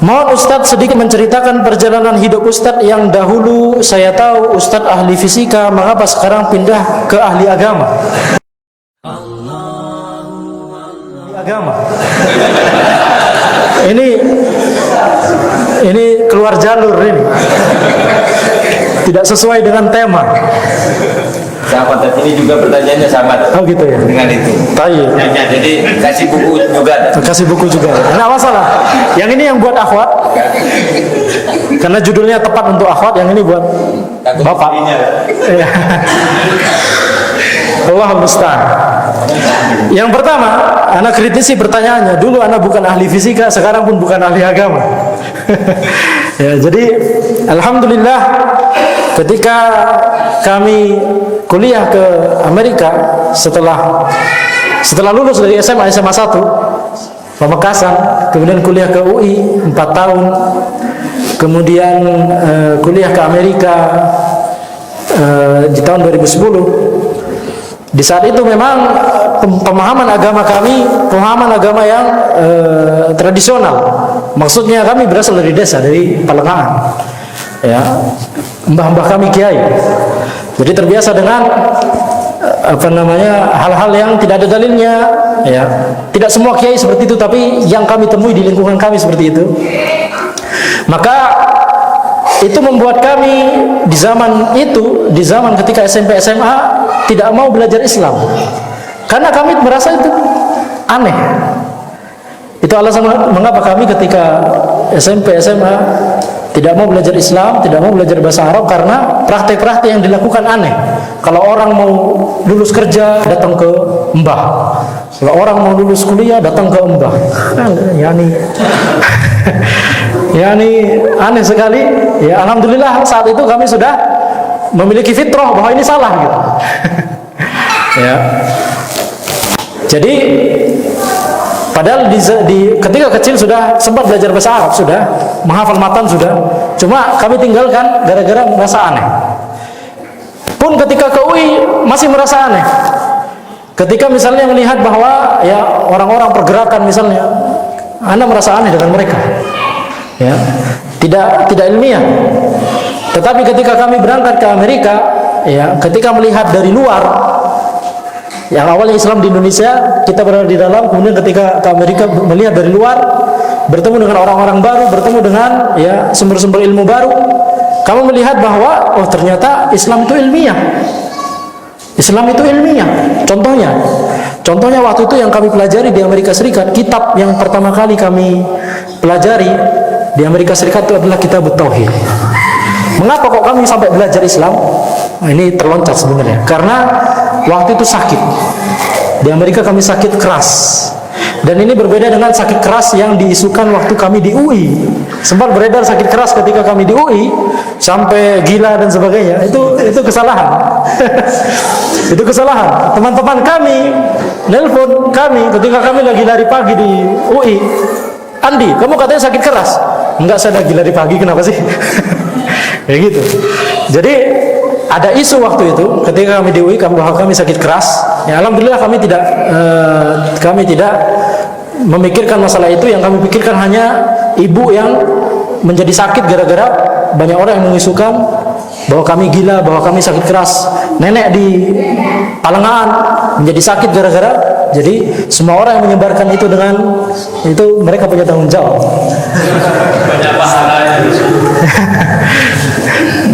Mohon Ustadz sedikit menceritakan perjalanan hidup Ustadz yang dahulu saya tahu Ustadz ahli fisika, mengapa sekarang pindah ke ahli agama? Agama. Ini keluar jalur ini. Tidak sesuai dengan tema. Sahabat ini juga pertanyaannya sama. Oh gitu ya. Dengan itu. Baik. Jadi kasih buku juga. Kasih buku juga. Enggak masalah. Yang ini yang buat akhwat. Karena judulnya tepat untuk akhwat, yang ini buat bapak. Iya. Allah musta'an. Yang pertama, anak kritisi pertanyaannya. Dulu anak bukan ahli fisika, sekarang pun bukan ahli agama. Ya, jadi alhamdulillah ketika kami kuliah ke Amerika setelah lulus dari SMA 1 Pamekasan, kemudian kuliah ke UI 4 tahun, kemudian kuliah ke Amerika di tahun 2010. Di saat itu memang pemahaman agama kami pemahaman agama yang tradisional. Maksudnya kami berasal dari desa, dari Palengahan. Ya, mbah-mbah kami kiai. Jadi terbiasa dengan hal-hal yang tidak ada dalilnya. Ya, tidak semua kiai seperti itu, tapi yang kami temui di lingkungan kami seperti itu. Maka itu membuat kami di zaman ketika SMP SMA tidak mau belajar Islam, karena kami merasa itu aneh. Itu alasan mengapa kami ketika SMP SMA tidak mau belajar Islam, tidak mau belajar bahasa Arab, karena praktek-praktek yang dilakukan aneh. Kalau orang mau lulus kerja datang ke mbah, kalau orang mau lulus kuliah datang ke mbah, yani aneh sekali. Ya alhamdulillah saat itu kami sudah memiliki fitrah bahwa ini salah gitu. Ya. Jadi padahal ketika kecil sudah sempat belajar bahasa Arab, sudah menghafal matan sudah, cuma kami tinggalkan gara-gara merasa aneh. Pun ketika ke UI masih merasa aneh. Ketika misalnya melihat bahwa ya orang-orang pergerakan misalnya, Anda merasa aneh dengan mereka. Ya, tidak ilmiah. Tetapi ketika kami berangkat ke Amerika, ya, ketika melihat dari luar, yang awalnya Islam di Indonesia, kita berada di dalam, kemudian ketika ke Amerika melihat dari luar, bertemu dengan orang-orang baru, bertemu dengan ya sumber-sumber ilmu baru, kamu melihat bahwa oh ternyata Islam itu ilmiah. Islam itu ilmiah. Contohnya waktu itu yang kami pelajari di Amerika Serikat, kitab yang pertama kali kami pelajari di Amerika Serikat itu adalah kitab Tauhid. Mengapa kok kami sampai belajar Islam? Nah, ini terloncat sebenarnya. Karena waktu itu sakit. Di Amerika kami sakit keras. Dan ini berbeda dengan sakit keras yang diisukan waktu kami di UI. Sempat beredar sakit keras ketika kami di UI, sampai gila dan sebagainya. Itu kesalahan. Itu kesalahan. Teman-teman kami nelpon kami ketika kami lagi lari pagi di UI. Andi, kamu katanya sakit keras. Enggak, saya lagi lari pagi, kenapa sih? Kayak gitu. Jadi ada isu waktu itu ketika kami di UI, bahwa kami sakit keras. Ya alhamdulillah kami tidak memikirkan masalah itu. Yang kami pikirkan hanya ibu yang menjadi sakit gara-gara banyak orang yang mengisukan bahwa kami gila, bahwa kami sakit keras. Nenek di Palengahan menjadi sakit gara-gara. Jadi semua orang yang menyebarkan itu dengan itu mereka punya tanggung jawab.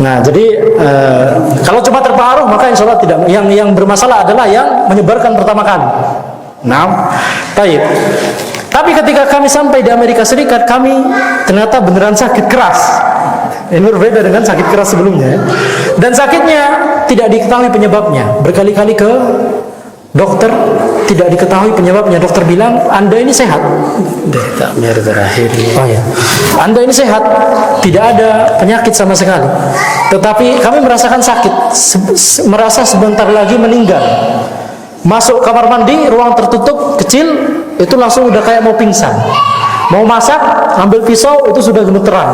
Nah, jadi kalau cuma terpengaruh maka insya Allah tidak. Yang bermasalah adalah yang menyebarkan pertama kali. Nah, baik. Tapi ketika kami sampai di Amerika Serikat, kami ternyata beneran sakit keras. Ini berbeda dengan sakit keras sebelumnya. Dan sakitnya tidak diketahui penyebabnya. Berkali-kali ke dokter, tidak diketahui penyebabnya. Dokter bilang, Anda ini sehat. Takmir terakhir. Oh ya, Anda ini sehat, tidak ada penyakit sama sekali. Tetapi kami merasakan sakit, merasa sebentar lagi meninggal. Masuk kamar mandi, ruang tertutup kecil, itu langsung udah kayak mau pingsan. Mau masak, ambil pisau, itu sudah gemeteran.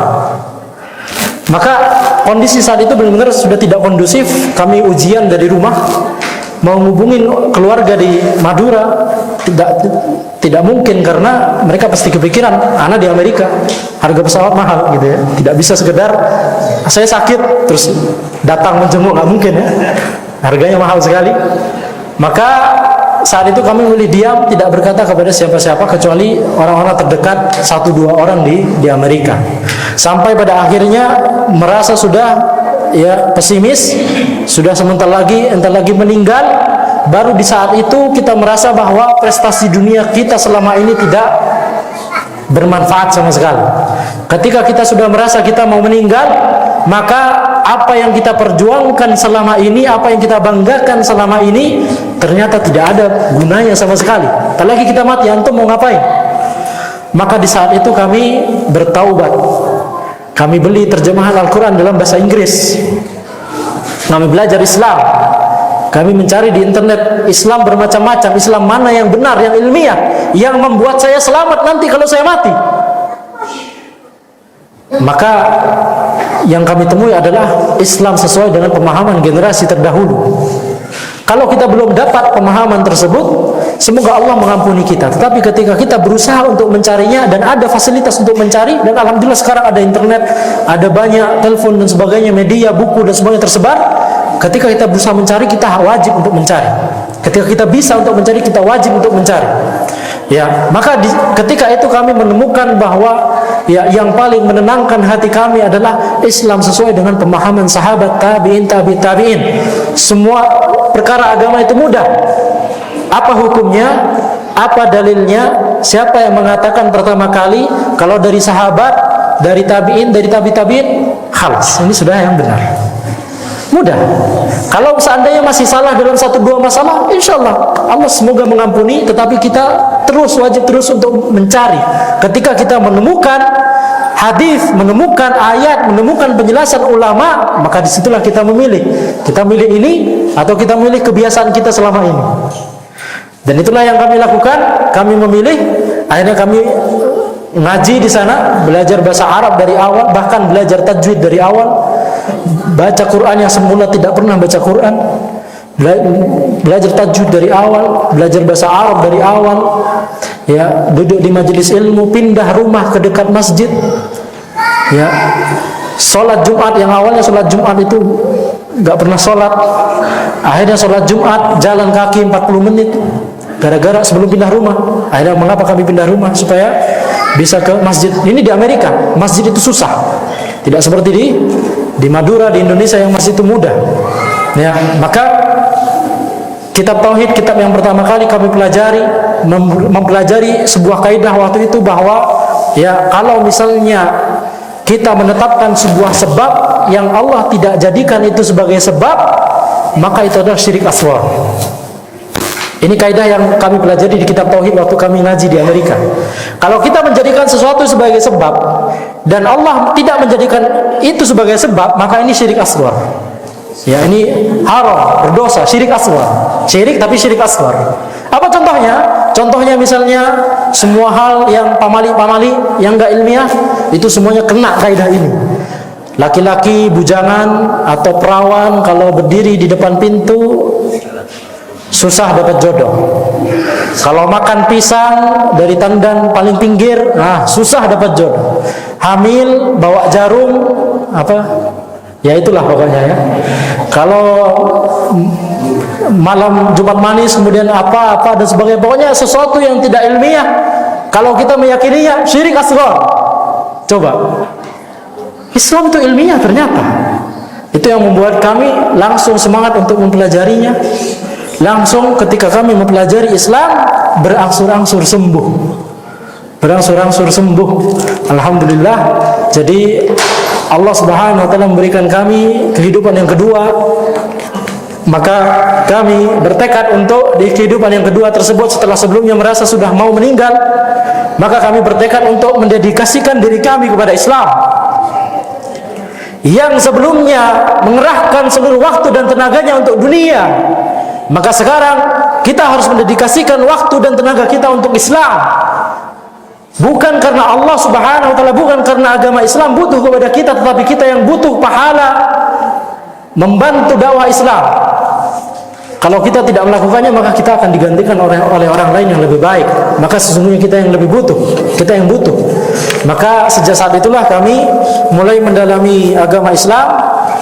Maka kondisi saat itu benar-benar sudah tidak kondusif. Kami ujian dari rumah, mau ngubungin keluarga di Madura, tidak mungkin, karena mereka pasti kepikiran anak di Amerika, harga pesawat mahal gitu ya. Tidak bisa sekedar saya sakit terus datang menjenguk, nggak mungkin ya. Harganya mahal sekali. Maka saat itu kami memilih diam, tidak berkata kepada siapa-siapa kecuali orang-orang terdekat 1-2 orang di Amerika. Sampai pada akhirnya merasa sudah ya pesimis, sudah entar lagi meninggal. Baru di saat itu kita merasa bahwa prestasi dunia kita selama ini tidak bermanfaat sama sekali. Ketika kita sudah merasa kita mau meninggal, maka apa yang kita perjuangkan selama ini, apa yang kita banggakan selama ini, ternyata tidak ada gunanya sama sekali. Tak lagi kita mati, antum mau ngapain? Maka di saat itu kami bertaubat. Kami beli terjemahan Al-Quran dalam bahasa Inggris. Kami belajar Islam. Kami mencari di internet Islam bermacam-macam. Islam mana yang benar, yang ilmiah, yang membuat saya selamat nanti kalau saya mati. Maka yang kami temui adalah Islam sesuai dengan pemahaman generasi terdahulu. Kalau kita belum dapat pemahaman tersebut, semoga Allah mengampuni kita. Tetapi ketika kita berusaha untuk mencarinya dan ada fasilitas untuk mencari, dan alhamdulillah sekarang ada internet, ada banyak telepon dan sebagainya, media, buku dan sebagainya tersebar. Ketika kita berusaha mencari, kita wajib untuk mencari. Ketika kita bisa untuk mencari, kita wajib untuk mencari. Ya, maka ketika itu kami menemukan bahwa ya yang paling menenangkan hati kami adalah Islam sesuai dengan pemahaman sahabat, tabi'in, tabi'in. Semua perkara agama itu mudah. Apa hukumnya? Apa dalilnya? Siapa yang mengatakan pertama kali? Kalau dari sahabat, dari tabi'in, dari tabi'in, khalas, ini sudah yang benar. Mudah. Kalau seandainya masih salah dalam 1-2 masalah, insya Allah Allah semoga mengampuni. Tetapi kita wajib terus untuk mencari. Ketika kita menemukan hadis, menemukan ayat, menemukan penjelasan ulama, maka disitulah kita memilih. Kita milih ini atau kita milih kebiasaan kita selama ini. Dan itulah yang kami lakukan. Kami memilih. Akhirnya kami ngaji di sana, belajar bahasa Arab dari awal, bahkan belajar tajwid dari awal. Baca Quran yang semula tidak pernah baca Quran, belajar tajwid dari awal, belajar bahasa Arab dari awal, ya, duduk di majelis ilmu, pindah rumah ke dekat masjid, ya, sholat Jumat yang awalnya sholat Jumat itu nggak pernah sholat, akhirnya sholat Jumat jalan kaki 40 menit, gara-gara sebelum pindah rumah. Akhirnya mengapa kami pindah rumah? Supaya bisa ke masjid. Ini di Amerika, masjid itu susah, tidak seperti di Madura, di Indonesia yang masih itu mudah. Ya, maka kitab tauhid, kitab yang pertama kali kami pelajari, mempelajari sebuah kaidah waktu itu bahwa ya kalau misalnya kita menetapkan sebuah sebab yang Allah tidak jadikan itu sebagai sebab, maka itu adalah syirik asghar. Ini kaidah yang kami pelajari di kitab tauhid waktu kami ngaji di Amerika. Kalau kita menjadikan sesuatu sebagai sebab dan Allah tidak menjadikan itu sebagai sebab, maka ini syirik asghar. Ya, ini haram, berdosa, syirik asghar. Syirik tapi syirik asghar. Apa contohnya? Contohnya misalnya semua hal yang pamali-pamali yang enggak ilmiah itu semuanya kena kaidah ini. Laki-laki bujangan atau perawan kalau berdiri di depan pintu susah dapat jodoh. Kalau makan pisang dari tandan paling pinggir, nah susah dapat jodoh. Hamil bawa jarum apa? Ya itulah pokoknya ya. Kalau malam Jumat manis kemudian apa dan sebagainya, pokoknya sesuatu yang tidak ilmiah. Kalau kita meyakininya syirik asghar. Coba. Islam itu ilmiah ternyata. Itu yang membuat kami langsung semangat untuk mempelajarinya. Langsung ketika kami mempelajari Islam, berangsur-angsur sembuh. Berangsur-angsur sembuh. Alhamdulillah. Jadi Allah Subhanahu wa taala memberikan kami kehidupan yang kedua. Maka kami bertekad untuk di kehidupan yang kedua tersebut, setelah sebelumnya merasa sudah mau meninggal, maka kami bertekad untuk mendedikasikan diri kami kepada Islam. Yang sebelumnya mengerahkan seluruh waktu dan tenaganya untuk dunia, maka sekarang kita harus mendedikasikan waktu dan tenaga kita untuk Islam. Bukan karena Allah Subhanahu wa taala, bukan karena agama Islam butuh kepada kita, tetapi kita yang butuh pahala membantu dakwah Islam. Kalau kita tidak melakukannya, maka kita akan digantikan oleh orang lain yang lebih baik. Maka sesungguhnya kita yang lebih butuh, kita yang butuh. Maka sejak saat itulah kami mulai mendalami agama Islam,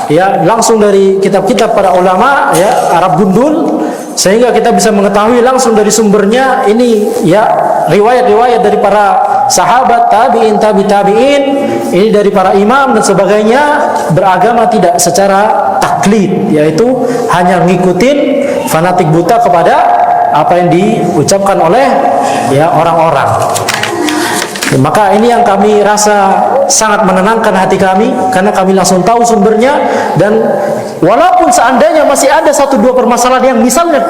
ya, langsung dari kitab-kitab para ulama, ya, Arab Gundul, sehingga kita bisa mengetahui langsung dari sumbernya ini, ya, riwayat-riwayat dari para sahabat, tabi'in, tabi'in, ini dari para imam dan sebagainya, beragama tidak secara taklid, yaitu hanya ngikutin fanatik buta kepada apa yang diucapkan oleh, ya, orang-orang. Maka ini yang kami rasa sangat menenangkan hati kami, karena kami langsung tahu sumbernya. Dan walaupun seandainya masih ada 1-2 permasalahan yang misalnya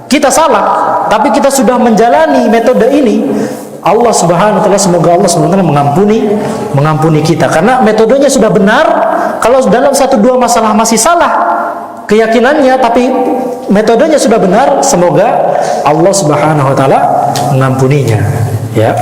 kita salah, tapi kita sudah menjalani metode ini, Allah Subhanahu wa taala, semoga Allah Subhanahu wa taala mengampuni kita, karena metodenya sudah benar. Kalau dalam 1-2 masalah masih salah keyakinannya, tapi metodenya sudah benar, semoga Allah Subhanahu wa taala mengampuninya, ya.